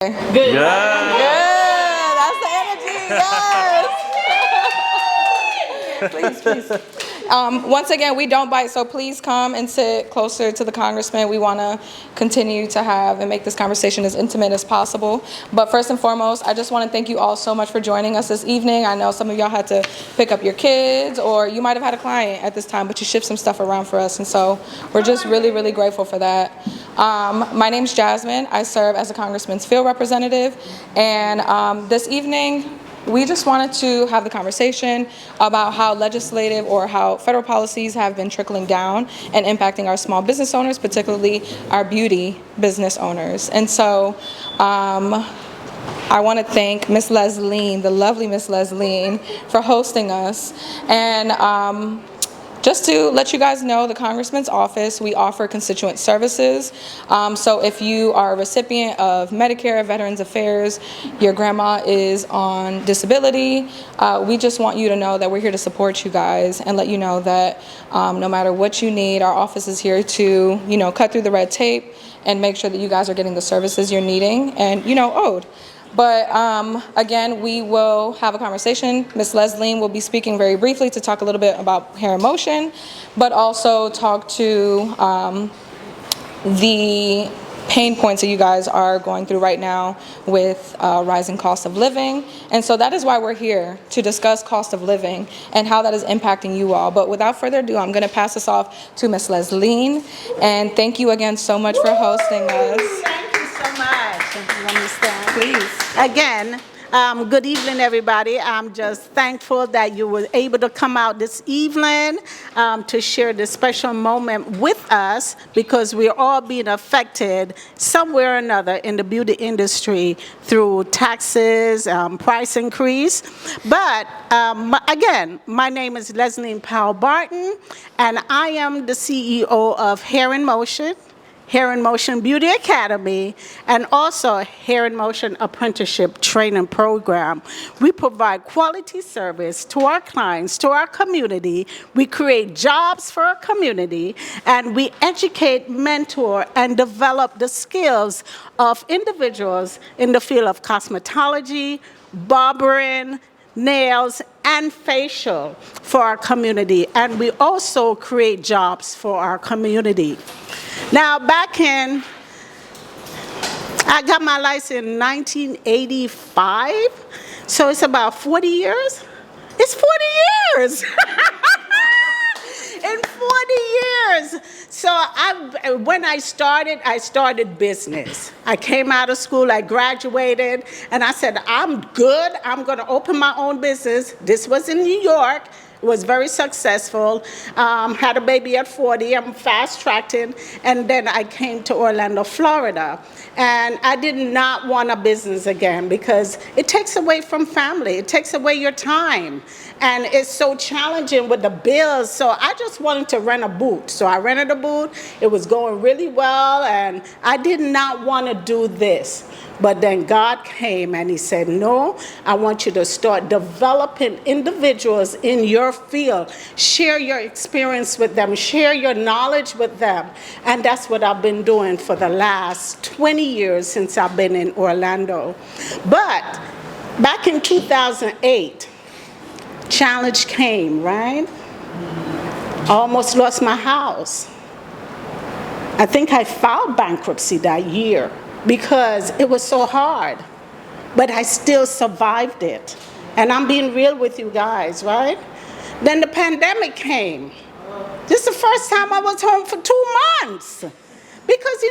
Good. Good. That's the energy. Yes. Please. Once again, we don't bite, so please come and sit closer to the Congressman. We want to continue to have and make this conversation as intimate as possible. But first and foremost, I just want to thank you all so much for joining us this evening. I know some of y'all had to pick up your kids, or you might have had a client at this time, but you shift some stuff around for us, and so we're just really, really grateful for that. My name's Jasmine. I serve as a Congressman's field representative, and this evening, we just wanted to have the conversation about how legislative or how federal policies have been trickling down and impacting our small business owners, particularly our beauty business owners. And so I want to thank Miss Lesline, the lovely Miss Lesline, for hosting us. And just to let you guys know, the Congressman's office, we offer constituent services. So if you are a recipient of Medicare, Veterans Affairs, your grandma is on disability, we just want you to know that we're here to support you guys and let you know that no matter what you need, our office is here to, cut through the red tape and make sure that you guys are getting the services you're needing and, owed. But again, we will have a conversation. Ms. Lesline will be speaking very briefly to talk a little bit about hair in motion, but also talk to the pain points that you guys are going through right now with rising cost of living. And so that is why we're here, to discuss cost of living and how that is impacting you all. But without further ado, I'm going to pass this off to Ms. Lesline. And thank you again so much for hosting us. Thank you so much. Let me stand. Please. Again, good evening, everybody. I'm just thankful that you were able to come out this evening to share this special moment with us, because we're all being affected somewhere or another in the beauty industry through taxes, price increase. But again, my name is Leslie Powell Barton, and I am the CEO of Hair in Motion Beauty Academy, and also Hair in Motion Apprenticeship Training Program. We provide quality service to our clients, to our community. We create jobs for our community, and we educate, mentor, and develop the skills of individuals in the field of cosmetology, barbering, nails, and facial for our community. And we also create jobs for our community. Now, I got my license in 1985, so it's about 40 years. It's 40 years! In 40 years! So when I started business. I came out of school, I graduated, and I said, I'm good, I'm gonna open my own business. This was in New York. It was very successful. Had a baby at 40, I'm fast-tracking, and then I came to Orlando, Florida. And I did not want a business again because it takes away from family, it takes away your time. And it's so challenging with the bills, so I just wanted to rent a booth. So I rented a booth, it was going really well, and I did not want to do this. But then God came and he said, no, I want you to start developing individuals in your field. Share your experience with them. Share your knowledge with them. And that's what I've been doing for the last 20 years since I've been in Orlando. But back in 2008, challenge came, right? I almost lost my house. I think I filed bankruptcy that year, because it was so hard, but I still survived it. And I'm being real with you guys, right? Then the pandemic came. This is the first time I was home for 2 months. Because,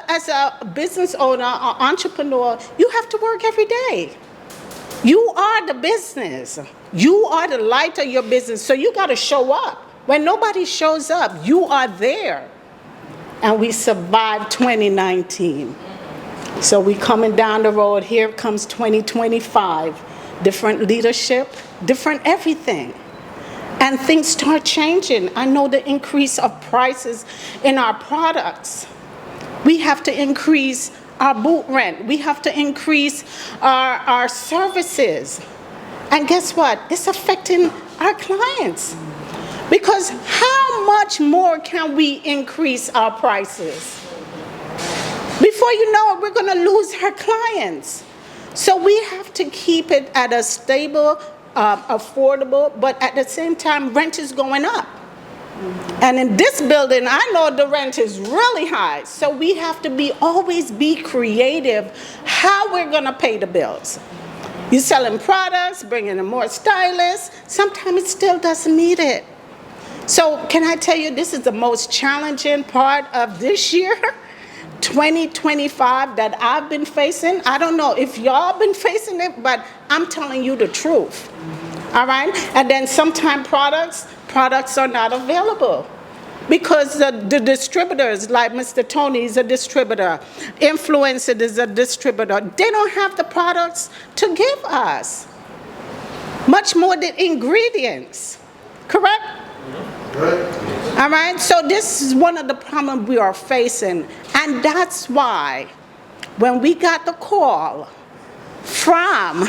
as a business owner or entrepreneur, you have to work every day. You are the business. You are the light of your business, so you gotta show up. When nobody shows up, you are there. And we survived 2019. So we coming down the road, here comes 2025. Different leadership, different everything. And things start changing. I know the increase of prices in our products. We have to increase our boot rent. We have to increase our services. And guess what? It's affecting our clients. Because how much more can we increase our prices? Before before you know it, we're going to lose our clients. So we have to keep it at a stable, affordable, but at the same time, rent is going up. And in this building, I know the rent is really high. So we have to always be creative how we're going to pay the bills. You're selling products, bringing in more stylists. Sometimes it still doesn't meet it. So can I tell you, this is the most challenging part of this year, 2025, that I've been facing. I don't know if y'all been facing it, but I'm telling you the truth. All right? And then sometimes products are not available because the distributors, like Mr. Tony is a distributor, Influencer is a distributor, they don't have the products to give us, much more the ingredients, correct? Right. All right, so this is one of the problems we are facing, and that's why when we got the call from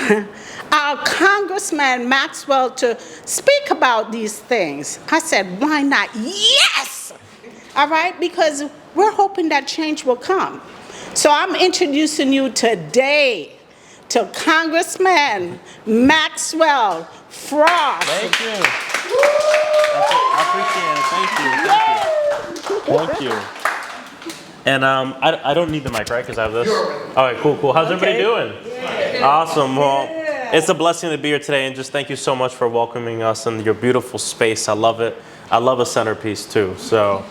our Congressman Maxwell to speak about these things, I said, why not? Yes! All right, because we're hoping that change will come. So I'm introducing you today to Congressman Maxwell Frost. Thank you. I appreciate it. Thank you. And I don't need the mic, right? Because I have this. All right, cool. How's everybody doing? Awesome. Well, it's a blessing to be here today, and just thank you so much for welcoming us in your beautiful space. I love it. I love a centerpiece too. So,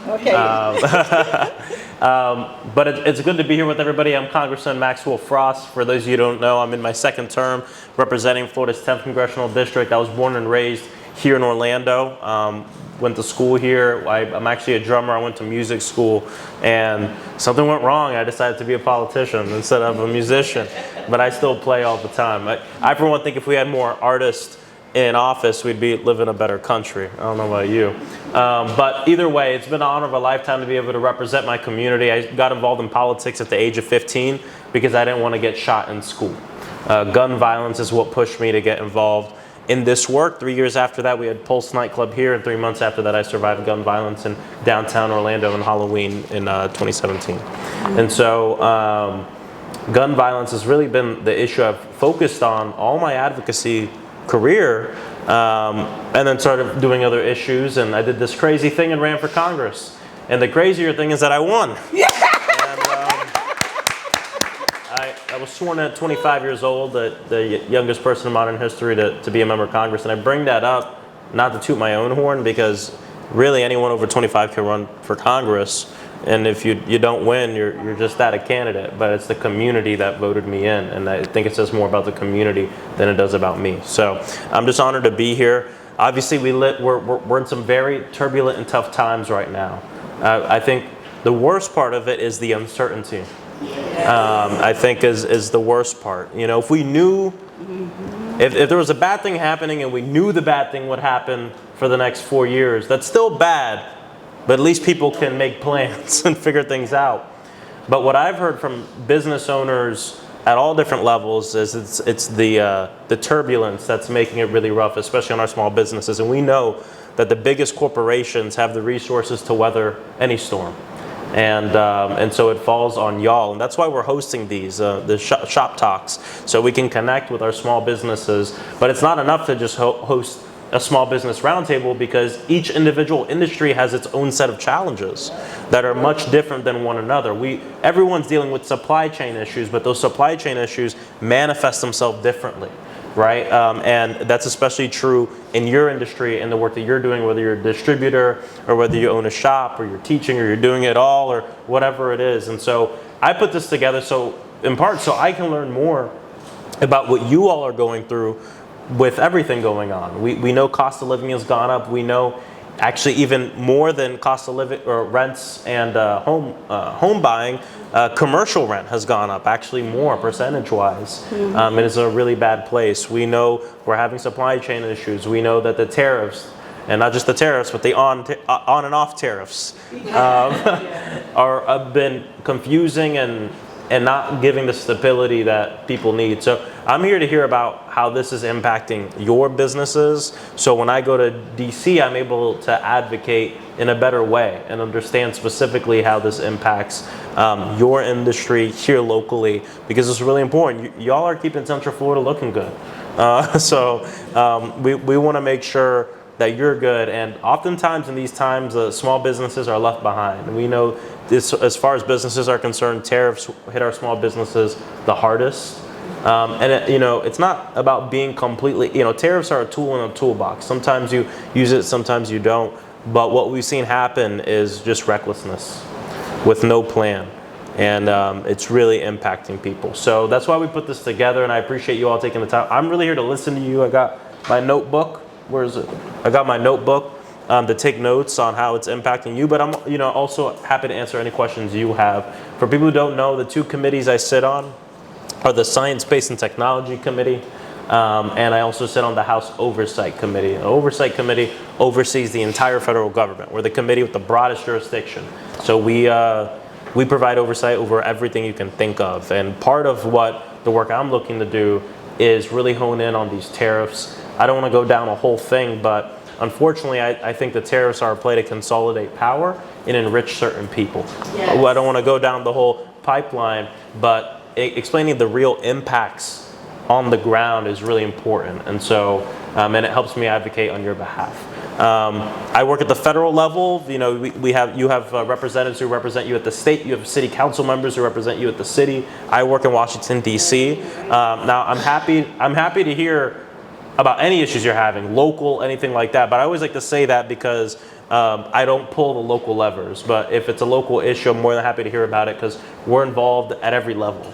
but it's good to be here with everybody. I'm Congressman Maxwell Frost. For those of you who don't know, I'm in my second term representing Florida's 10th Congressional District. I was born and raised here in Orlando. Went to school here. I'm actually a drummer. I went to music school, and something went wrong. I decided to be a politician instead of a musician, but I still play all the time. I for one think if we had more artists in office, we'd be live in a better country. I don't know about you. But either way, it's been an honor of a lifetime to be able to represent my community. I got involved in politics at the age of 15 because I didn't want to get shot in school. Gun violence is what pushed me to get involved in this work. 3 years after that, we had Pulse nightclub here, and 3 months after that, I survived gun violence in downtown Orlando on Halloween in 2017. And so gun violence has really been the issue I've focused on all my advocacy career, and then started doing other issues, and I did this crazy thing and ran for Congress. And the crazier thing is that I won. I was sworn at 25 years old, the youngest person in modern history to be a member of Congress. And I bring that up not to toot my own horn, because really anyone over 25 can run for Congress. And if you don't win, you're just that, a candidate. But it's the community that voted me in. And I think it says more about the community than it does about me. So I'm just honored to be here. Obviously, we're in some very turbulent and tough times right now. I think the worst part of it is the uncertainty. I think is the worst part. You know, if we knew, if there was a bad thing happening and we knew the bad thing would happen for the next 4 years, that's still bad, but at least people can make plans and figure things out. But what I've heard from business owners at all different levels is it's the turbulence that's making it really rough, especially on our small businesses. And we know that the biggest corporations have the resources to weather any storm. And so it falls on y'all, and that's why we're hosting these the shop talks, so we can connect with our small businesses. But it's not enough to just host a small business roundtable, because each individual industry has its own set of challenges that are much different than one another. Everyone's dealing with supply chain issues, but those supply chain issues manifest themselves differently. Right? And that's especially true in your industry and the work that you're doing, whether you're a distributor or whether you own a shop or you're teaching or you're doing it all or whatever it is. And so I put this together in part so I can learn more about what you all are going through with everything going on. We know cost of living has gone up. We know actually even more than cost of living or rents and home buying, commercial rent has gone up, actually more percentage-wise. And it's a really bad place. We know we're having supply chain issues. We know that the tariffs, and not just the tariffs, but the on and off tariffs, have been confusing and and not giving the stability that people need. So I'm here to hear about how this is impacting your businesses. So when I go to DC, I'm able to advocate in a better way and understand specifically how this impacts your industry here locally, because it's really important. Y'all are keeping Central Florida looking good. We want to make sure that you're good, and oftentimes in these times, small businesses are left behind. And we know this, as far as businesses are concerned, tariffs hit our small businesses the hardest. It's not about being completely, tariffs are a tool in a toolbox. Sometimes you use it, sometimes you don't. But what we've seen happen is just recklessness with no plan. And it's really impacting people. So that's why we put this together, and I appreciate you all taking the time. I'm really here to listen to you. I got my notebook. Where is it? I got my notebook to take notes on how it's impacting you, but I'm also happy to answer any questions you have. For people who don't know, the two committees I sit on are the Science, Space, and Technology Committee, and I also sit on the House Oversight Committee. The Oversight Committee oversees the entire federal government. We're the committee with the broadest jurisdiction. So we provide oversight over everything you can think of. And part of what the work I'm looking to do is really hone in on these tariffs. I don't want to go down a whole thing, but unfortunately, I think the tariffs are a play to consolidate power and enrich certain people. Yes. I don't want to go down the whole pipeline, but explaining the real impacts on the ground is really important. And so, and it helps me advocate on your behalf. I work at the federal level. You have representatives who represent you at the state. You have city council members who represent you at the city. I work in Washington, D.C. Now, I'm happy to hear about any issues you're having, local, anything like that. But I always like to say that because I don't pull the local levers. But if it's a local issue, I'm more than happy to hear about it, because we're involved at every level.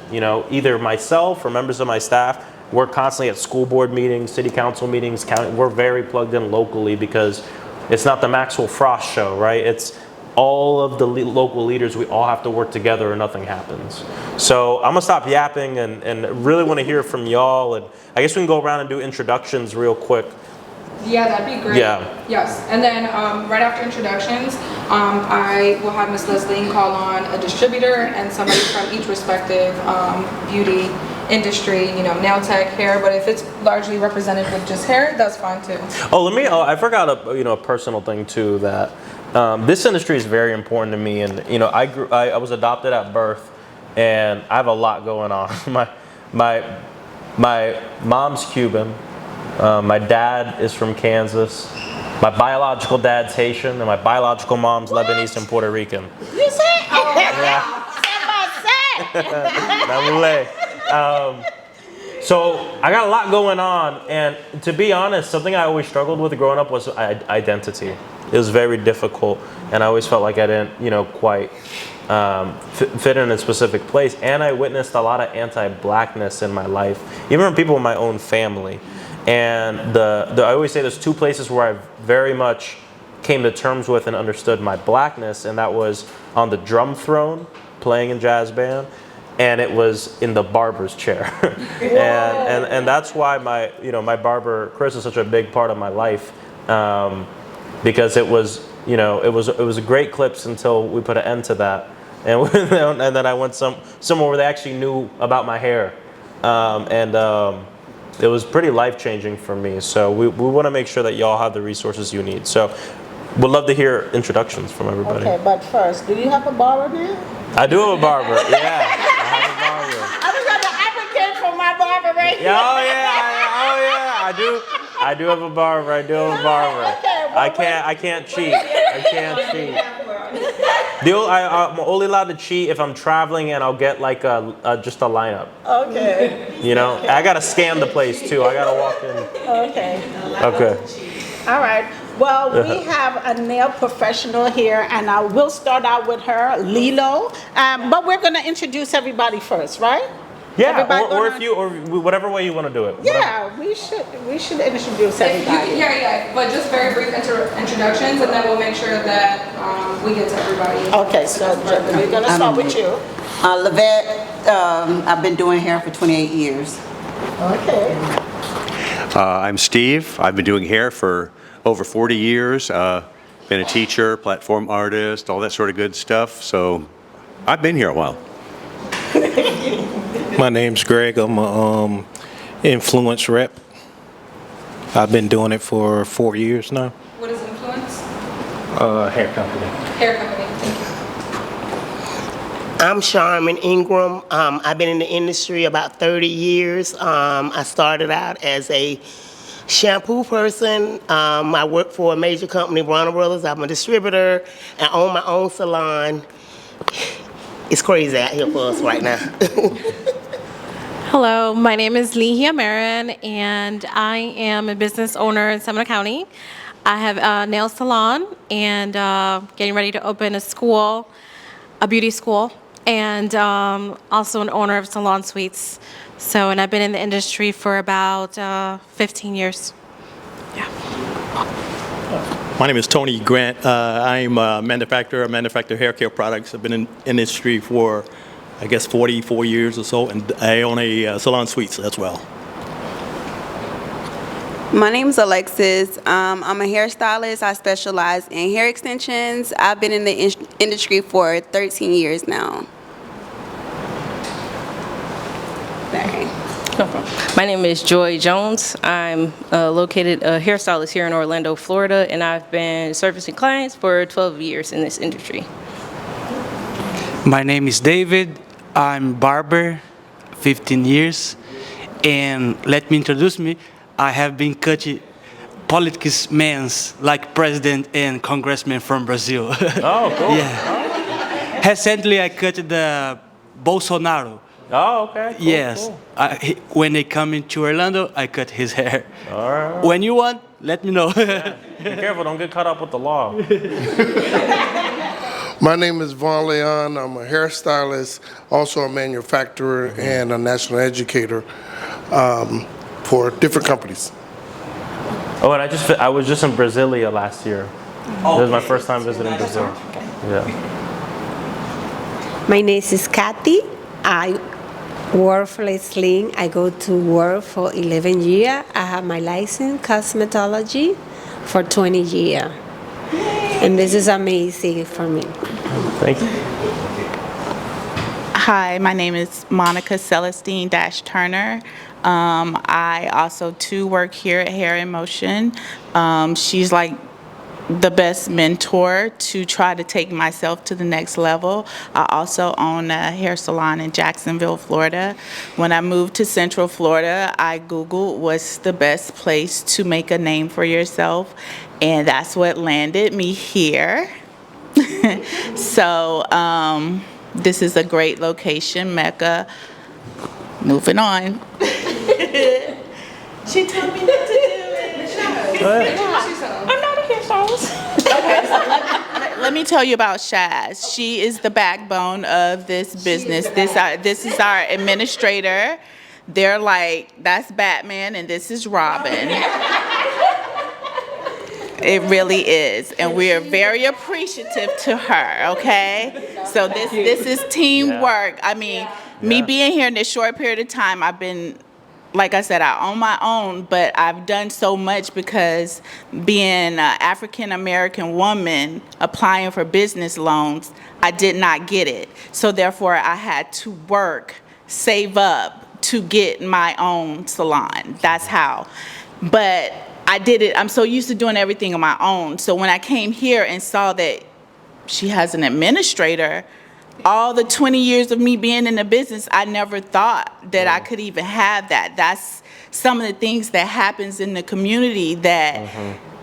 Either myself or members of my staff, we're constantly at school board meetings, city council meetings, county. We're very plugged in locally, because it's not the Maxwell Frost show, right? It's all of the local leaders. We all have to work together or nothing happens. So I'm gonna stop yapping and really want to hear from y'all. And I guess we can go around and do introductions real quick. Yeah, that'd be great. Yeah. Yes, and then right after introductions, I will have Ms. Leslie call on a distributor and somebody from each respective beauty industry, nail tech, hair, but if it's largely represented with just hair, that's fine too. I forgot a personal thing too, that this industry is very important to me. And I was adopted at birth, and I have a lot going on. My mom's Cuban, my dad is from Kansas, my biological dad's Haitian, and my biological mom's Lebanese and Puerto Rican. You say? Oh, yeah. So I got a lot going on, and to be honest, something I always struggled with growing up was identity. It was very difficult, and I always felt like I didn't, quite fit in a specific place. And I witnessed a lot of anti-blackness in my life, even from people in my own family. And I always say there's two places where I very much came to terms with and understood my blackness, and that was on the drum throne, playing in jazz band, and it was in the barber's chair. and that's why my barber Chris is such a big part of my life, because it was a great clips until we put an end to that, and then I went somewhere where they actually knew about my hair, it was pretty life-changing for me. So we want to make sure that y'all have the resources you need. So we'd love to hear introductions from everybody. Okay, but first, do you have a barber now? I do have a barber. Yeah, I have a barber. I was going to advocate for my barber right here. I do have a barber. Okay, I can't cheat. I'm only allowed to cheat if I'm traveling and I'll get like just a lineup. Okay. I gotta scan the place too. I gotta walk in. Okay. All right. Well, we have a nail professional here, and we'll start out with her, Lilo. But we're going to introduce everybody first, right? Yeah, or whatever way you want to do it. Yeah, we should introduce everybody. Yeah, but just very brief introductions, and then we'll make sure that we get to everybody. Okay, so we're going to start with you. Lavette, I've been doing hair for 28 years. Okay. I'm Steve. I've been doing hair for over 40 years. Been a teacher, platform artist, all that sort of good stuff. So I've been here a while. My name's Greg. I'm a influence rep. I've been doing it for 4 years now. What is influence? Hair company. Hair company. Thank you. I'm Charmin Ingram. I've been in the industry about 30 years. I started out as a shampoo person. I work for a major company, Warner Brothers. I'm a distributor. I own my own salon. It's crazy out here for us right now. Hello, my name is Lihia Marin, and I am a business owner in Seminole County. I have a nail salon and getting ready to open a school, a beauty school, and also an owner of Salon Suites. So, and I've been in the industry for about 15 years. Yeah. My name is Tony Grant. I'm a manufacturer. I manufacture hair care products. I've been in industry for, I guess, 44 years or so, and I own a Salon Suites as well. My name is Alexis. I'm a hairstylist. I specialize in hair extensions. I've been in the industry for 13 years now. Sorry. No problem. My name is Joy Jones. I'm located a hairstylist here in Orlando, Florida, and I've been servicing clients for 12 years in this industry. My name is David. I'm barber, 15 years, and let me introduce me. I have been cutting politics men's like president and congressman from Brazil. Oh, cool. Yeah. Recently, I cut the Bolsonaro. Oh, okay. Cool, Yes. cool. When they come into Orlando, I cut his hair. All right. When you want, let me know. Yeah. Be careful, don't get caught up with the law. My name is Vaughn Leon. I'm a hairstylist, also a manufacturer and a national educator for different companies. Oh, and I was just in Brasilia last year. Oh, This was my first time visiting Brazil. Yeah. My name is Kathy. I work for Sling. I go to work for 11 years. I have my license cosmetology for 20 years. And this is amazing for me. Thank you. Hi, my name is Monica Celestine-Turner. I also too work here at Hair in Motion. She's like the best mentor to try to take myself to the next level. I also own a hair salon in Jacksonville, Florida. When I moved to Central Florida, I Googled what's the best place to make a name for yourself, and that's what landed me here. So this is a great location, Mecca. Moving on. She told me not to do it. I'm not a hairstylist. Let me tell you about Shaz. She is the backbone of this business. This is our administrator. They're like, that's Batman and this is Robin. It really is, and we are very appreciative to her, okay? So this is teamwork. I mean, me being here in this short period of time, I've been, like I said, I own my own, but I've done so much because being an African-American woman applying for business loans, I did not get it. So therefore, I had to work, save up to get my own salon. That's how. But I did it. I'm so used to doing everything on my own. So when I came here and saw that she has an administrator, all the 20 years of me being in the business, I never thought that I could even have that. That's some of the things that happens in the community that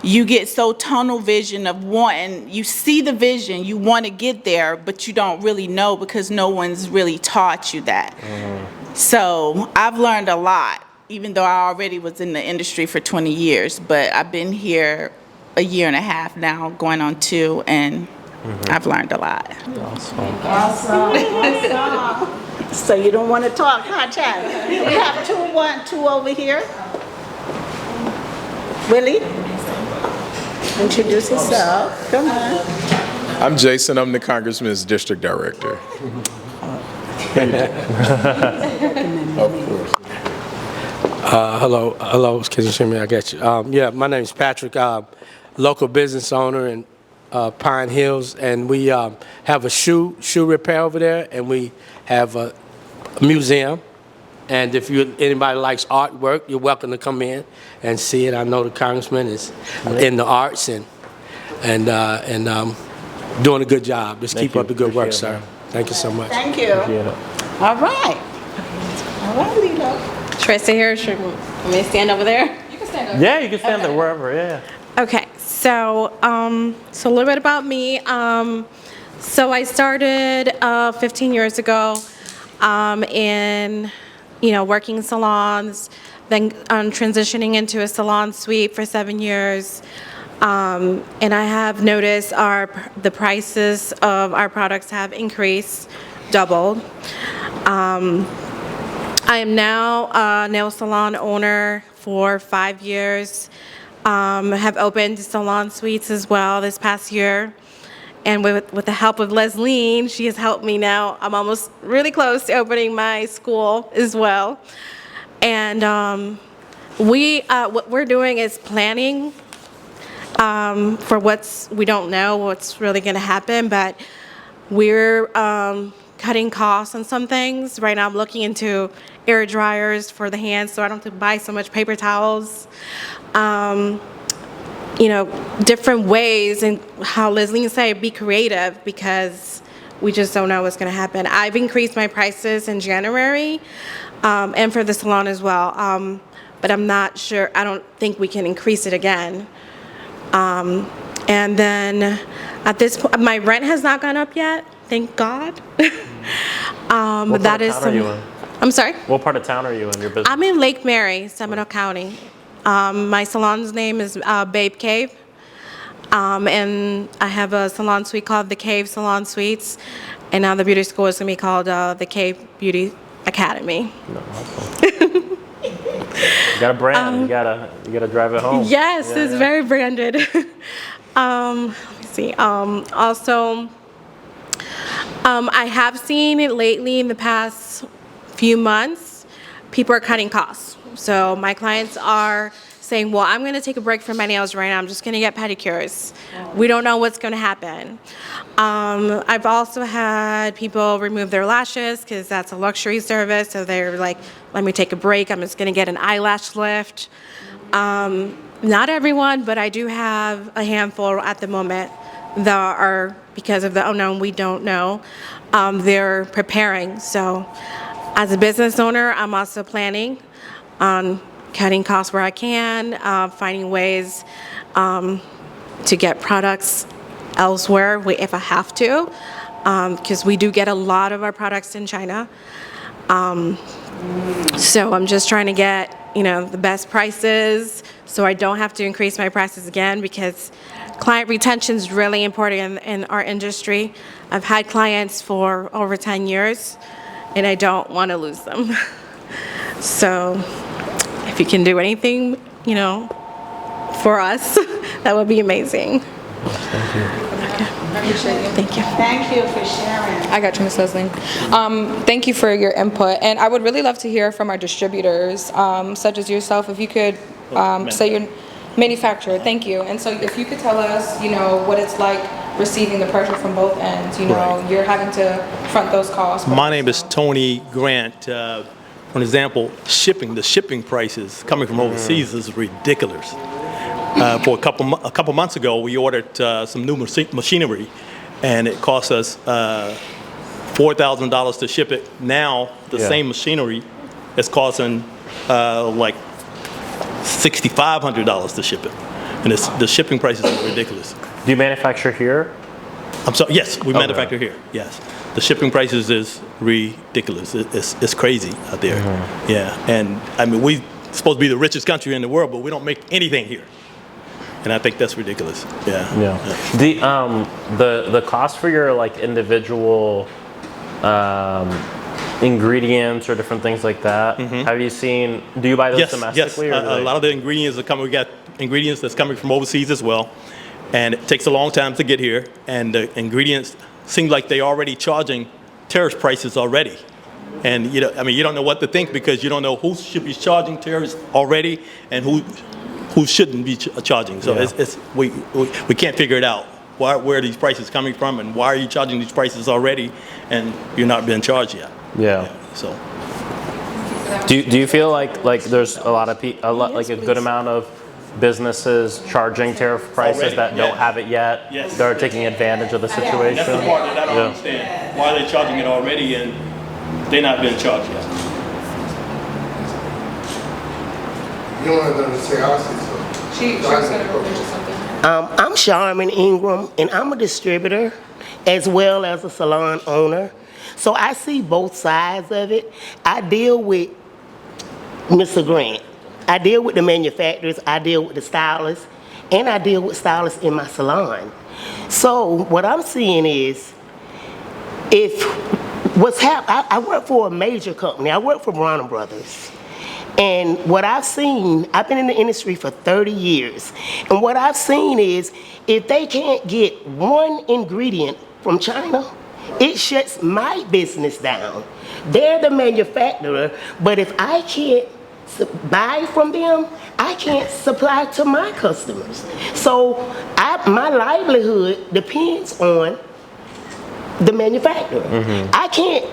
you get so tunnel vision of wanting, you see the vision, you want to get there, but you don't really know because no one's really taught you that. So I've learned a lot, even though I already was in the industry for 20 years, but I've been here a year and a half now, going on 2, and I've learned a lot. Awesome. So you don't want to talk, huh, Chad? We have two over here. Willie, introduce yourself. Come on. I'm Jason. I'm the Congressman's District Director. Of course. Hello, can you hear me? I got you. Yeah, my name is Patrick, local business owner in Pine Hills, and we have a shoe repair over there, and we have a museum And if anybody likes artwork, you're welcome to come in and see it. I know the congressman is in the arts and doing a good job. Just keep up the good work, sir. Thank you so much. Thank you. All right. All right, Lilo. Should I stay here or should I stand over there? You can stand up. Yeah, you can stand there wherever. Yeah. Okay, so so a little bit about me. So I started 15 years ago in working salons, then transitioning into a salon suite for 7 years. And I have noticed the prices of our products have increased, doubled. I am now a nail salon owner for 5 years. Have opened salon suites as well this past year. And with the help of Leslie, she has helped me now. I'm almost really close to opening my school as well. And what we're doing is planning for we don't know what's really going to happen, but we're cutting costs on some things. Right now I'm looking into air dryers for the hands so I don't have to buy so much paper towels. Different ways, and how Leslie said, be creative, because we just don't know what's going to happen. I've increased my prices in January and for the salon as well, but I'm not sure. I don't think we can increase it again. And then at this point, my rent has not gone up yet, thank God. What that part is of town are you in? I'm sorry? What part of town are you in, your business? I'm in Lake Mary, Seminole County. My salon's name is Babe Cave. And I have a salon suite called The Cave Salon Suites. And now the beauty school is going to be called the Cave Beauty Academy. You got a brand. You gotta drive it home. Yes, Yeah, it's yeah. very branded. Let me see. Also, I have seen it lately in the past few months, people are cutting costs. So my clients are saying, well, I'm going to take a break from my nails right now. I'm just going to get pedicures. We don't know what's going to happen. I've also had people remove their lashes because that's a luxury service. So they're like, let me take a break. I'm just going to get an eyelash lift. Not everyone, but I do have a handful at the moment that are, because of the unknown, we don't know, they're preparing. So as a business owner, I'm also planning on cutting costs where I can, finding ways to get products elsewhere if I have to, because we do get a lot of our products in China. So I'm just trying to get, the best prices so I don't have to increase my prices again, because client retention is really important in our industry. I've had clients for over 10 years and I don't want to lose them. So if you can do anything, for us, that would be amazing. Thank you. Thank you. Thank you for sharing. I got you, Ms. Leslie. Thank you for your input, and I would really love to hear from our distributors, such as yourself, if you could say your manufacturer. Thank you. And so if you could tell us, what it's like receiving the pressure from both ends, Right. you're having to front those costs. My name is Tony Grant. For example, the shipping prices coming from overseas is ridiculous. For a couple months ago, we ordered some new machinery, and it cost us $4,000 to ship it. Now, the same machinery is costing like $6,500 to ship it, and the shipping prices are ridiculous. Do you manufacture here? I'm sorry. Yes, we manufacture here. Yes, the shipping prices is ridiculous. It's crazy out there. Yeah, and I mean we're supposed to be the richest country in the world, but we don't make anything here, and I think that's ridiculous. Yeah. The cost for your individual ingredients or different things like that. Have you seen? Do you buy those domestically? Yes. Or A lot of the ingredients are coming. We got ingredients that's coming from overseas as well, and it takes a long time to get here. And the ingredients seem like they're already charging tariff prices already. And you don't know what to think, because you don't know who should be charging tariffs already and who shouldn't be charging. So we can't figure it out. Where are these prices coming from, and why are you charging these prices already and you're not being charged yet? Yeah. So. that. Do you feel like there's a lot of like a good amount of businesses charging tariff prices Already, that don't yes. have it yet? Yes. They're taking advantage of the situation. That's the part that I don't Yeah. understand. Why are they charging it already and they're not being charged yet? You don't have to say, I'll say something. She was going to mention something. I'm Charmin Ingram, and I'm a distributor as well as a salon owner. So I see both sides of it. I deal with Mr. Grant. I deal with the manufacturers, I deal with the stylists, and I deal with stylists in my salon. So what I'm seeing is, if what's happening, I work for a major company. I work for Bronner Brothers. And what I've seen, I've been in the industry for 30 years. And what I've seen is, if they can't get one ingredient from China, it shuts my business down. They're the manufacturer, but if I can't buy from them, I can't supply to my customers. So my livelihood depends on the manufacturer. I can't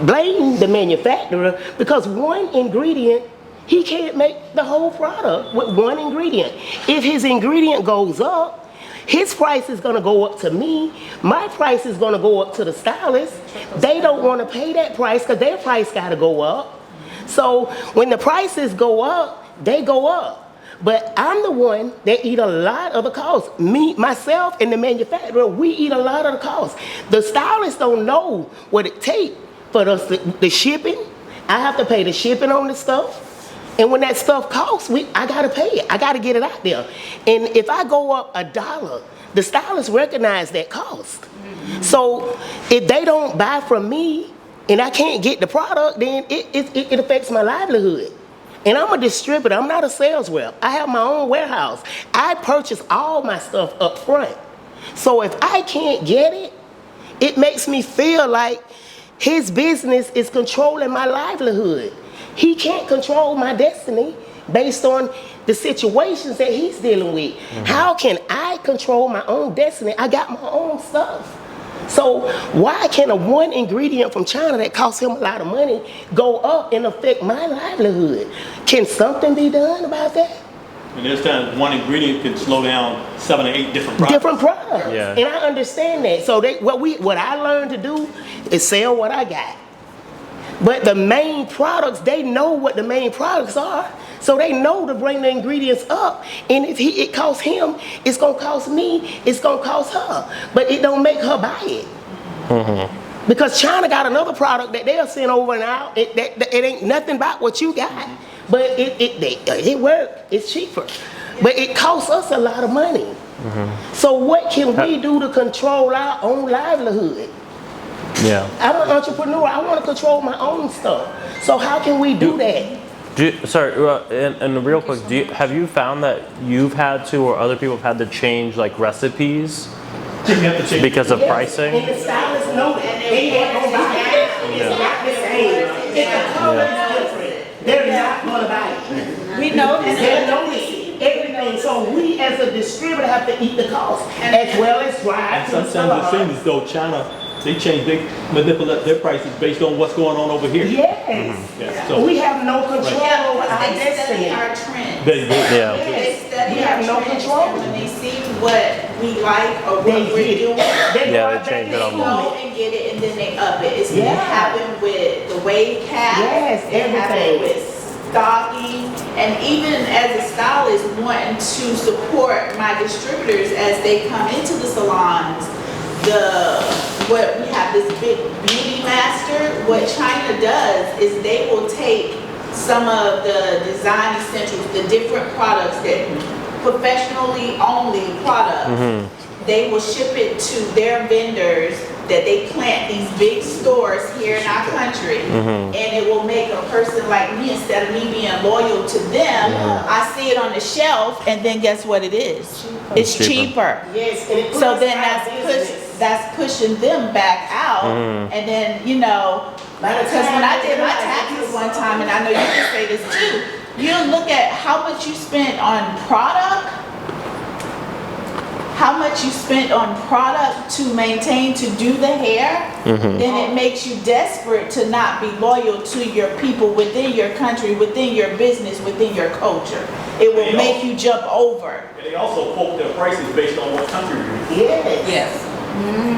blame the manufacturer because one ingredient, he can't make the whole product with one ingredient. If his ingredient goes up, his price is gonna go up to me, my price is gonna go up to the stylist. They don't wanna pay that price because their price gotta go up. So when the prices go up, they go up. But I'm the one that eat a lot of the cost. Me, myself, and the manufacturer, we eat a lot of the cost. The stylists don't know what it takes for us the shipping. I have to pay the shipping on the stuff. And when that stuff costs, I gotta pay it. I gotta get it out there. And if I go up $1, the stylists recognize that cost. So if they don't buy from me and I can't get the product, then it affects my livelihood. And I'm a distributor, I'm not a sales rep. I have my own warehouse. I purchase all my stuff up front. So if I can't get it, it makes me feel like his business is controlling my livelihood. He can't control my destiny based on the situations that he's dealing with. How can I control my own destiny? I got my own stuff. So why can a one ingredient from China that costs him a lot of money go up and affect my livelihood? Can something be done about that? And there's times one ingredient can slow down 7 or 8 different products. Different products. Yeah. And I understand that. So what I learned to do is sell what I got. But the main products, they know what the main products are. So they know to bring the ingredients up. And if it costs him, it's gonna cost me, it's gonna cost her. But it don't make her buy it. Because China got another product that they'll send over and out. It ain't nothing about what you got. But it works, it's cheaper. But it costs us a lot of money. So what can we do to control our own livelihood? Yeah. I'm an entrepreneur, I wanna control my own stuff. So how can we do that? And real quick, have you found that you've had to, or other people have had to change like recipes because of pricing? And the stylists know that. They ain't gonna buy it. It's not the same. If the color is different, they're not gonna buy it. We know this. They're noticing everything. So we as a distributor have to eat the cost as well as drive. And sometimes it seems as though China, they manipulate their prices based on what's going on over here. Yes. Yeah, so We have no control over our destiny. Our trends. they Yeah. They study We our have no trends, control. and when they see what we like or what They we're get doing, it. Yeah, they change it on they the go and get it and then they up it. It's Yeah. happened with the wave cap. Yes, It happened everything. with stocking, and even as a stylist wanting to support my distributors as they come into the salons. What we have this big beauty master. What China does is they will take some of the design essentials, the different products that professionally only products. They will ship it to their vendors that they plant these big stores here in our country, and it will make a person like me, instead of me being loyal to them, I see it on the shelf, and then guess what it is? It's cheaper. Yes. And it So puts then our that's pushing them back out, and then because when I did my taxes one time, and I know you can say this too, you look at how much you spent on product how much you spent on product to maintain, to do the hair, then it makes you desperate to not be loyal to your people within your country, within your business, within your culture. It will make you jump over. And they also quote their prices based on what country you're in. Yes.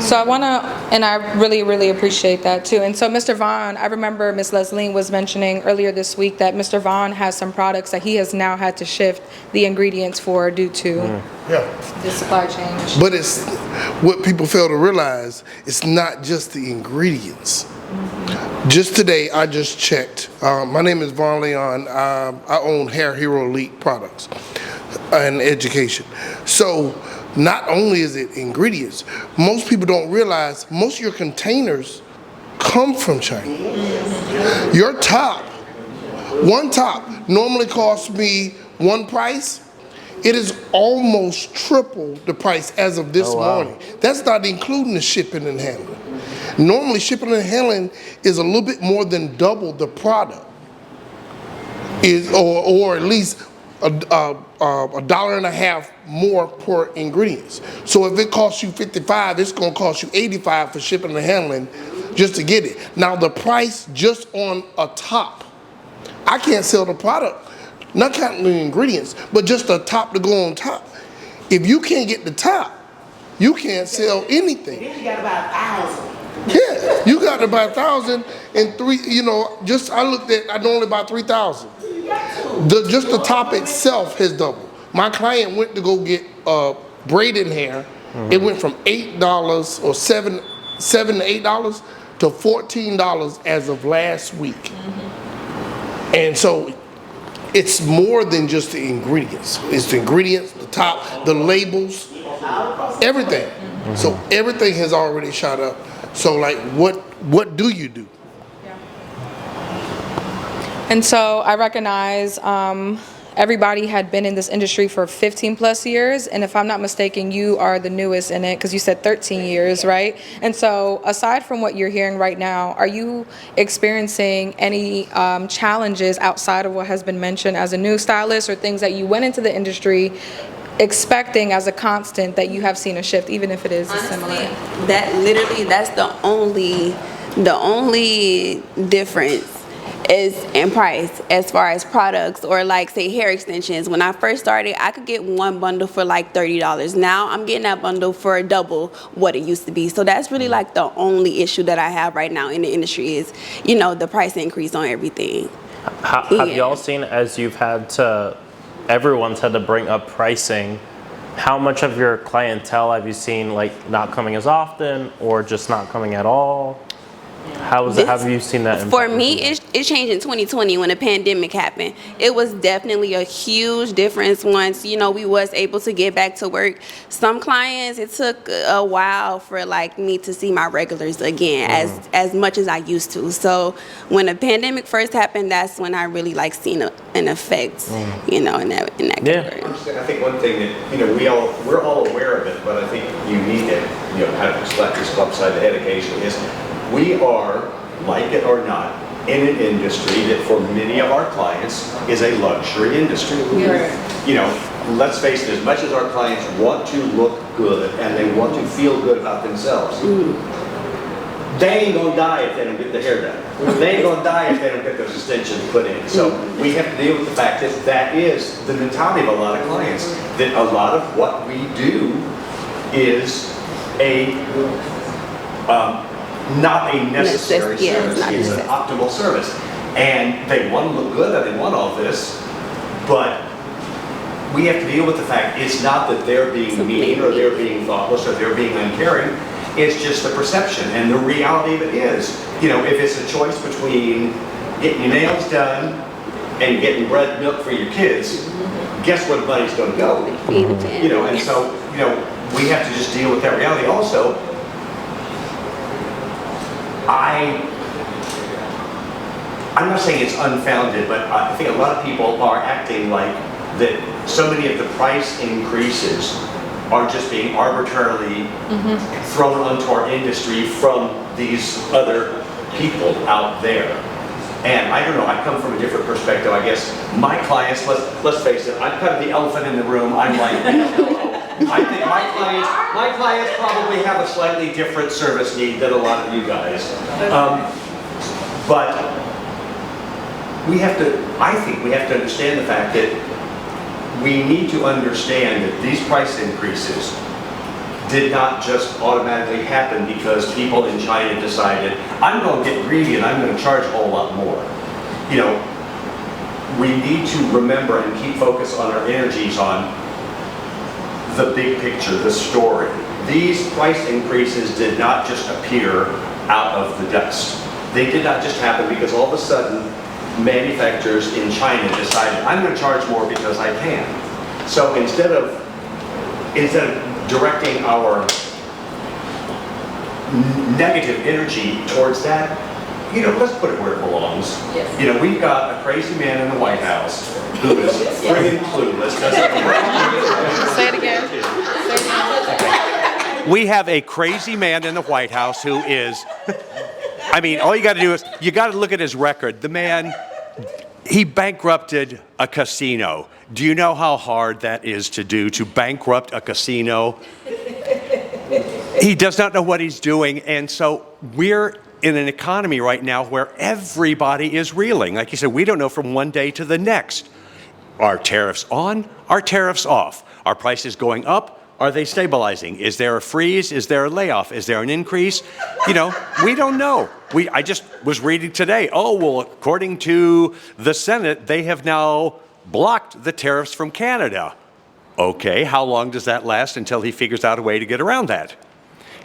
So I want to, and I really, really appreciate that too. And so Mr. Vaughn, I remember Ms. Leslie was mentioning earlier this week that Mr. Vaughn has some products that he has now had to shift the ingredients for due to the supply chain. But it's what people fail to realize, it's not just the ingredients. Just today, I just checked. My name is Vaughn Leon. I own Hair Hero Elite Products and Education. So not only is it ingredients, most people don't realize most of your containers come from China. Your top, one top normally costs me one price. It is almost triple the price as of this morning. That's not including the shipping and handling. Normally shipping and handling is a little bit more than double the product, or at least $1.50 more per ingredients. So if it costs you $55, it's going to cost you $85 for shipping and handling just to get it. Now the price just on a top, I can't sell the product, not counting the ingredients, but just a top to go on top. If you can't get the top, you can't sell anything. Then you got about 1,000. Yeah, you got about 1,000 and three. You know, just I looked at, I normally buy 3,000. Just the top itself has doubled. My client went to go get braiding hair. It went from $8 or $7 to $8 to $14 as of last week. And so it's more than just the ingredients. It's the ingredients, the top, the labels, everything. So everything has already shot up. So like, what do you do? And so I recognize everybody had been in this industry for 15 plus years, and if I'm not mistaken, you are the newest in it because you said 13 years, right? And so aside from what you're hearing right now, are you experiencing any challenges outside of what has been mentioned as a new stylist, or things that you went into the industry expecting as a constant that you have seen a shift, even if it is similar? That's the only difference is in price as far as products, or like say hair extensions. When I first started, I could get one bundle for like $30. Now I'm getting that bundle for double what it used to be. So that's really like the only issue that I have right now in the industry is, you know, the price increase on everything. Have y'all seen, as you've had to, everyone's had to bring up pricing, how much of your clientele have you seen like not coming as often or just not coming at all? Have you seen that? For me, it changed in 2020 when the pandemic happened. It was definitely a huge difference once, you know, we was able to get back to work. Some clients, it took a while for like me to see my regulars again as much as I used to. So when the pandemic first happened, that's when I really like seen an effect, you know, in that category. I think one thing that, you know, we're all aware of it, but I think you need to, you know, kind of slap yourself upside the head occasionally is, we are, like it or not, in an industry that for many of our clients is a luxury industry. You know, let's face it, as much as our clients want to look good and they want to feel good about themselves, they ain't gonna die if they don't get the hair done. They ain't gonna die if they don't get those extensions put in. So we have to deal with the fact that that is the mentality of a lot of clients, that a lot of what we do is not a necessary service, it's an optimal service. And they want to look good and they want all this, but we have to deal with the fact it's not that they're being mean or they're being thoughtless or they're being uncaring, it's just the perception. And the reality of it is, you know, if it's a choice between getting your nails done and getting bread milk for your kids, guess where the money's going to go? You know, and so, you know, we have to just deal with that reality. Also, I'm not saying it's unfounded, but I think a lot of people are acting like that so many of the price increases are just being arbitrarily thrown onto our industry from these other people out there. And I don't know, I come from a different perspective, I guess. My clients, let's face it, I'm kind of the elephant in the room. I'm like, I think my clients probably have a slightly different service need than a lot of you guys. But I think we have to understand the fact that we need to understand that these price increases did not just automatically happen because people in China decided, I'm going to get greedy and I'm going to charge a whole lot more. You know, we need to remember and keep focus on our energies on the big picture, the story. These price increases did not just appear out of the dust. They did not just happen because all of a sudden manufacturers in China decided, I'm going to charge more because I can. So instead of directing our negative energy towards that, you know, let's put it where it belongs. Yes. You know, we've got a crazy man in the White House who is friggin' clueless. Say it again. We have a crazy man in the White House who is, I mean, all you got to do is, you got to look at his record. The man, he bankrupted a casino. Do you know how hard that is to do, to bankrupt a casino? He does not know what he's doing, and so we're in an economy right now where everybody is reeling. Like you said, we don't know from one day to the next. Are tariffs on? Are tariffs off? Are prices going up? Are they stabilizing? Is there a freeze? Is there a layoff? Is there an increase? You know, we don't know. I just was reading today, oh, well, according to the Senate, they have now blocked the tariffs from Canada. Okay, how long does that last until he figures out a way to get around that?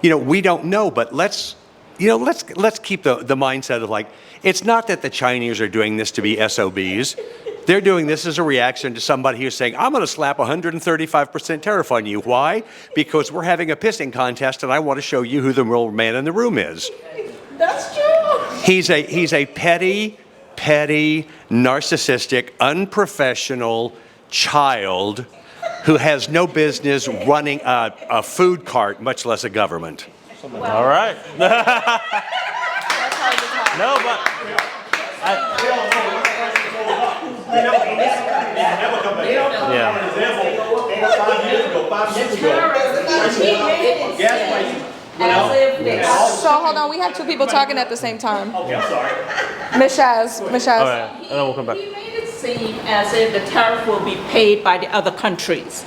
You know, we don't know, but let's keep the mindset of like, it's not that the Chinese are doing this to be SOBs. They're doing this as a reaction to somebody who's saying, I'm going to slap 135% tariff on you. Why? Because we're having a pissing contest and I want to show you who the real man in the room is. That's true. He's a petty, narcissistic, unprofessional child who has no business running a food cart, much less a government. All right. No, but So hold on, we have two people talking at the same time. Okay, I'm sorry. Ms. Shaz. All right, and then we'll come back. He made it seem as if the tariff will be paid by the other countries.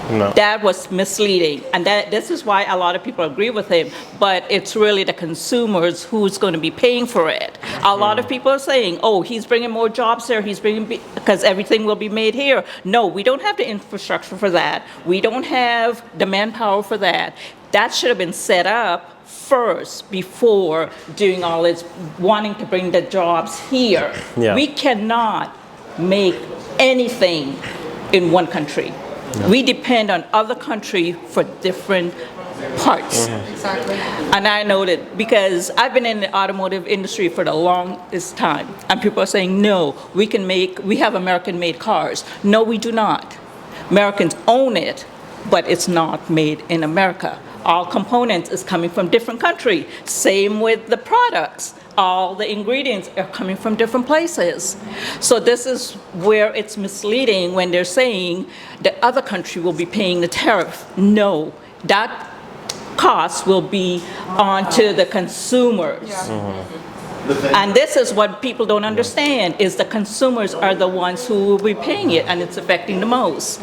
No. That was misleading, and this is why a lot of people agree with him, but it's really the consumers who's going to be paying for it. A lot of people are saying, oh, he's bringing more jobs there, because everything will be made here. No, we don't have the infrastructure for that. We don't have the manpower for that. That should have been set up first before doing all this, wanting to bring the jobs here. Yeah. We cannot make anything in one country. We depend on other countries for different parts. Exactly. And I know that because I've been in the automotive industry for the longest time, and people are saying, no, we have American-made cars. No, we do not. Americans own it, but it's not made in America. All components is coming from different countries. Same with the products. All the ingredients are coming from different places. So this is where it's misleading when they're saying the other country will be paying the tariff. No, that cost will be onto the consumers. Yeah. And this is what people don't understand, is the consumers are the ones who will be paying it, and it's affecting the most.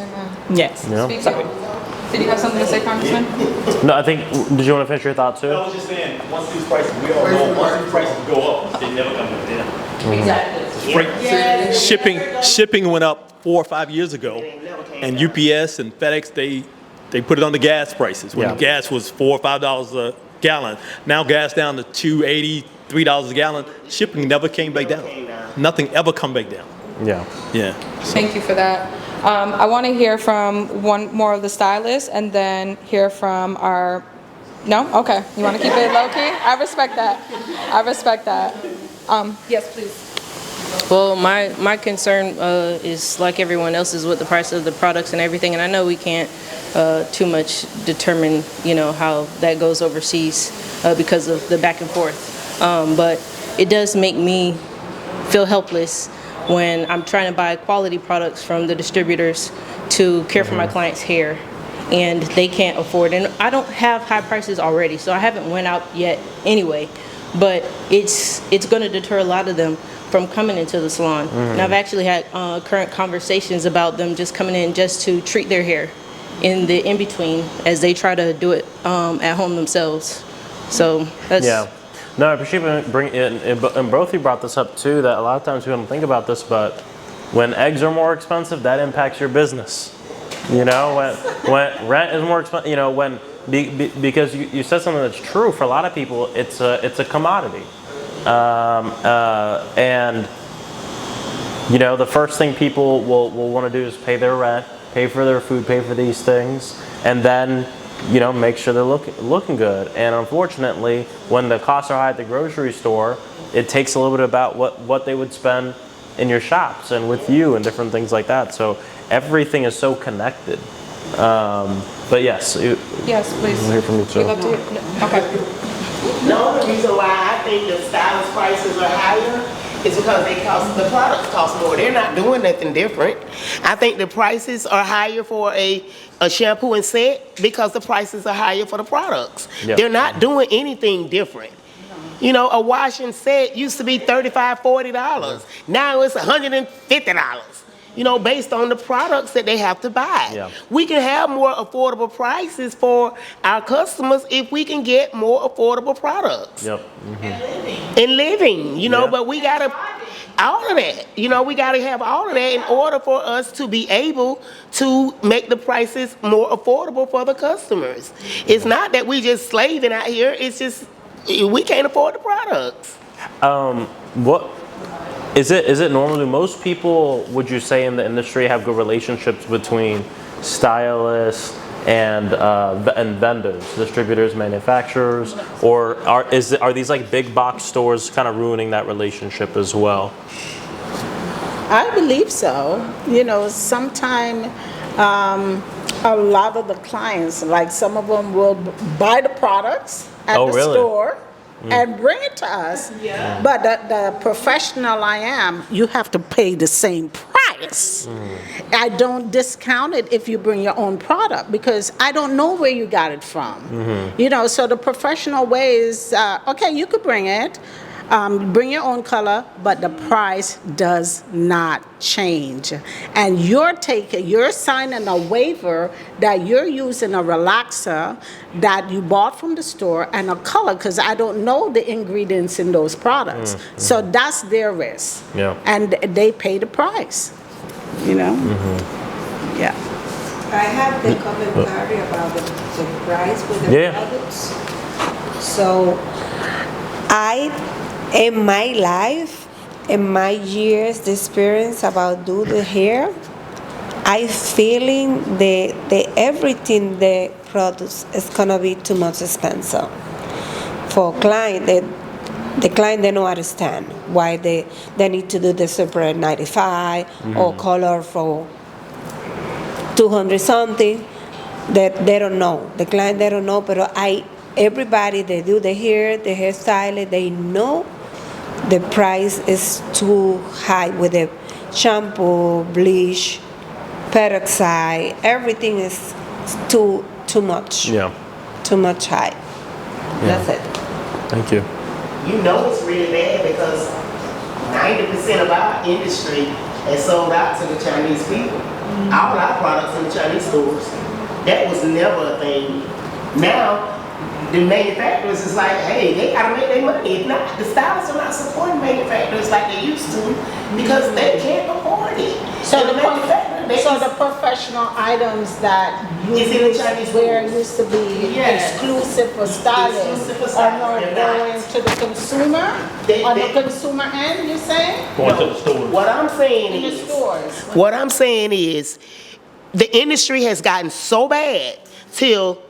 Yes. Yeah. Sorry. Did you have something to say, Congressman? No, I think, did you want to finish your thought too? I was just saying, once these prices, we all know, once these prices go up, they never come down. Exactly. Shipping went up 4 or 5 years ago, and UPS and FedEx, they put it on the gas prices. When gas was $4 or $5 a gallon, now gas down to $2.80, $3 a gallon. Shipping never came back down. Nothing ever come back down. Yeah. Yeah. Thank you for that. I want to hear from one more of the stylists and then hear from our, no? Okay. You want to keep it low key? I respect that. I respect that. Yes, please. Well, my concern is like everyone else's with the price of the products and everything, and I know we can't too much determine, how that goes overseas because of the back and forth. But it does make me feel helpless when I'm trying to buy quality products from the distributors to care for my clients' hair. and they can't afford. And I don't have high prices already, so I haven't went out yet anyway. But it's going to deter a lot of them from coming into the salon. And I've actually had current conversations about them just coming in just to treat their hair in the in-between as they try to do it at home themselves. So that's... Yeah. No, I appreciate you bringing it, and both of you brought this up too, that a lot of times we don't think about this, but when eggs are more expensive, that impacts your business. You know, when rent is more expensive, you know, because you said something that's true for a lot of people, it's a commodity. And you know, the first thing people will want to do is pay their rent, pay for their food, pay for these things, and then, you know, make sure they're looking good. And unfortunately, when the costs are high at the grocery store, it takes a little bit about what they would spend in your shops and with you and different things like that. So everything is so connected. But yes. Yes, please. We'll hear from you too. We'd love to hear. Okay. The only reason why I think the stylist prices are higher is because the products cost more. They're not doing nothing different. I think the prices are higher for a shampoo and set because the prices are higher for the products. Yep. They're not doing anything different. You know, a wash and set used to be $35, $40. Now it's $150. You know, based on the products that they have to buy. Yeah. We can have more affordable prices for our customers if we can get more affordable products. Yep. And living, you know, but we gotta, all of that, you know, we gotta have all of that in order for us to be able to make the prices more affordable for the customers. It's not that we just slaving out here, it's just, we can't afford the products. What is it normally most people, would you say, in the industry have good relationships between stylists and vendors, distributors, manufacturers, or are these like big box stores kind of ruining that relationship as well? I believe so. You know, sometimes a lot of the clients, like some of them will buy the products at the store and bring it to us. Yeah. But the professional I am, you have to pay the same price. I don't discount it if you bring your own product because I don't know where you got it from. You know, so the professional way is, okay, you could bring it, bring your own color, but the price does not change. And you're signing a waiver that you're using a relaxer that you bought from the store and a color, because I don't know the ingredients in those products. So that's their risk. Yeah. And they pay the price, you know? Yeah. I have the commentary about the price with the products. So in my life, in my years, the experience about do the hair, I feeling the everything the products is gonna be too much expensive for client. The client they don't understand why they need to do the separate 95 or color for 200 something. That they don't know. The client they don't know, but everybody they do the hairstyle, they know the price is too high with the shampoo, bleach, peroxide, everything is too much. Yeah. Too much high. That's it. Thank you. You know it's really bad because 90% of our industry is sold out to the Chinese people. All our products in the Chinese stores. That was never a thing. Now, the manufacturers is like, hey, they gotta make their money. If not, the stylists are not supporting manufacturers like they used to because they can't afford it. So the professional items that used to be exclusive for stylists are now going to the consumer? On the consumer end, you're saying? Going to the stores. What I'm saying is the industry has gotten so bad till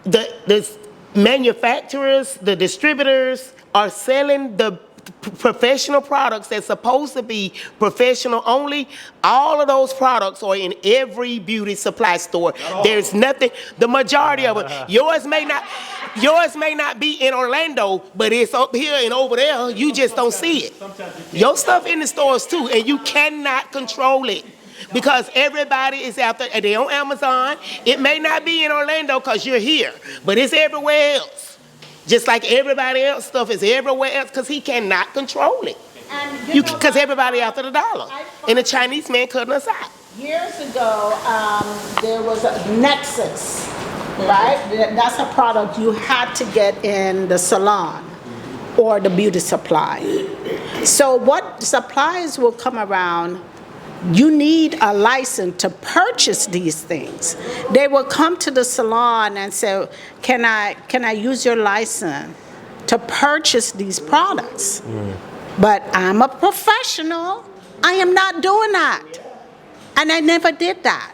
the manufacturers, the distributors are selling the professional products that's supposed to be professional only. All of those products are in every beauty supply store. There's nothing, the majority of it. Yours may not be in Orlando, but it's up here and over there. You just don't see it. Your stuff in the stores too, and you cannot control it. because everybody is out there, and they on Amazon. It may not be in Orlando because you're here, but it's everywhere else. Just like everybody else stuff is everywhere else because he cannot control it. Because everybody after the dollar. And the Chinese man cutting us out. Years ago, there was a Nexus, right? That's a product you had to get in the salon or the beauty supply. So what suppliers will come around, you need a license to purchase these things. They will come to the salon and say, can I use your license to purchase these products? But I'm a professional. I am not doing that. And I never did that.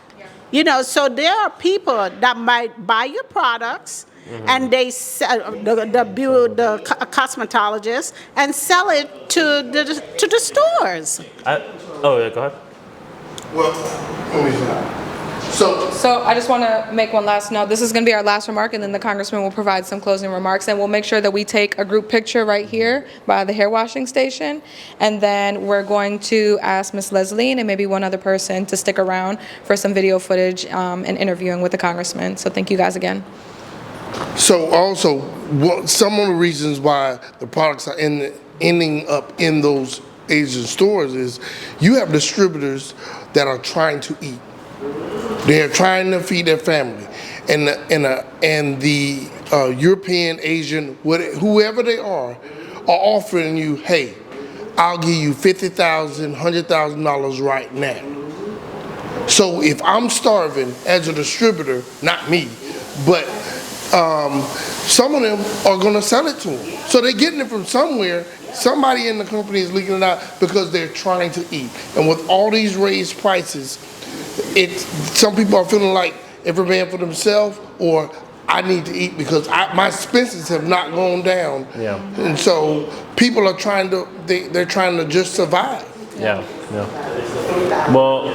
You know, so there are people that might buy your products and they sell the cosmetologist and sell it to the stores. Oh, yeah, go ahead. Well, let me see. So I just want to make one last note. This is going to be our last remark, and then the Congressman will provide some closing remarks, and we'll make sure that we take a group picture right here by the hair washing station, and then we're going to ask Ms. Leslie and maybe one other person to stick around for some video footage and interviewing with the Congressman. So thank you guys again. So also, some of the reasons why the products are ending up in those Asian stores is you have distributors that are trying to eat. They're trying to feed their family, and the European, Asian, whoever they are offering you, hey, I'll give you $50,000, $100,000 right now. So if I'm starving as a distributor, not me, but some of them are going to sell it to them. So they're getting it from somewhere. Somebody in the company is leaking it out because they're trying to eat. And with all these raised prices, some people are feeling like every man for themselves, or I need to eat because my expenses have not gone down. Yeah. And so people are trying to just survive. Yeah. Well,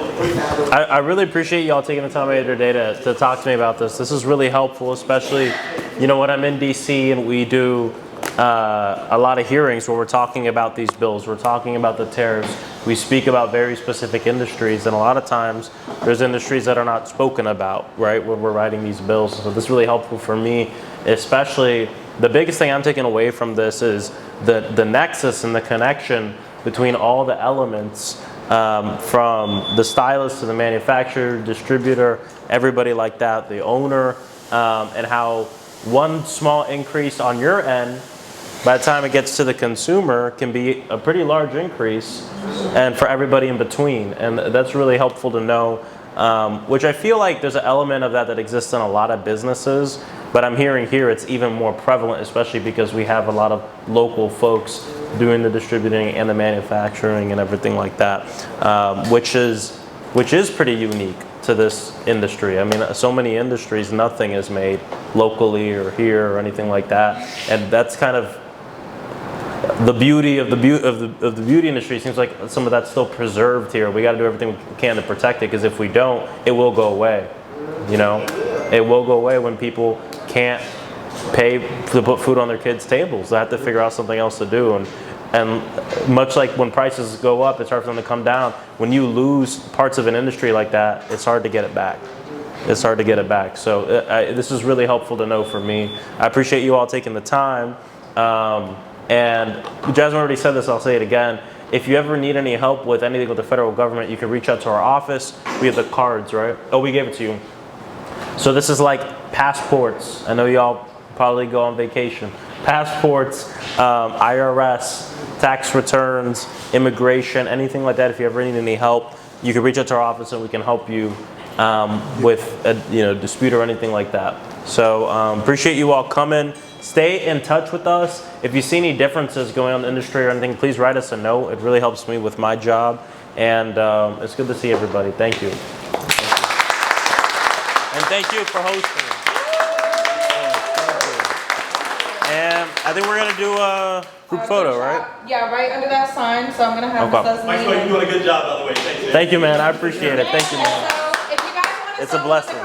I really appreciate y'all taking the time out of your day to talk to me about this. This is really helpful, especially, when I'm in DC and we do a lot of hearings where we're talking about these bills, we're talking about the tariffs, we speak about very specific industries, and a lot of times there's industries that are not spoken about, right, when we're writing these bills. So this is really helpful for me, especially the biggest thing I'm taking away from this is the nexus and the connection between all the elements, from the stylist to the manufacturer, distributor, everybody like that, the owner, and how one small increase on your end, by the time it gets to the consumer, can be a pretty large increase, and for everybody in between. And that's really helpful to know, which I feel like there's an element of that exists in a lot of businesses, but I'm hearing here it's even more prevalent, especially because we have a lot of local folks doing the distributing and the manufacturing and everything like that, which is pretty unique to this industry. I mean, so many industries, nothing is made locally or here or anything like that, and that's kind of the beauty of the beauty industry. It seems like some of that's still preserved here. We got to do everything we can to protect it, because if we don't, it will go away. It will go away when people can't pay to put food on their kids' tables. They have to figure out something else to do. And much like when prices go up, it's hard for them to come down. When you lose parts of an industry like that, it's hard to get it back. It's hard to get it back. So this is really helpful to know for me. I appreciate you all taking the time. And Jasmine already said this, I'll say it again. If you ever need any help with anything with the federal government, you can reach out to our office. We have the cards, right? Oh, we gave it to you. So this is like passports. I know y'all probably go on vacation. Passports, IRS, tax returns, immigration, anything like that. If you ever need any help, you can reach out to our office and we can help you with a dispute or anything like that. So appreciate you all coming. Stay in touch with us. If you see any differences going on in the industry or anything, please write us a note. It really helps me with my job. And it's good to see everybody. Thank you. And thank you for hosting. And I think we're going to do a group photo, right? Yeah, right under that sign. So I'm going to have Ms. Leslie. Maxwell, you're doing a good job, by the way. Thank you, man. I appreciate it. Thank you, man. So if you guys want to it's a blessing.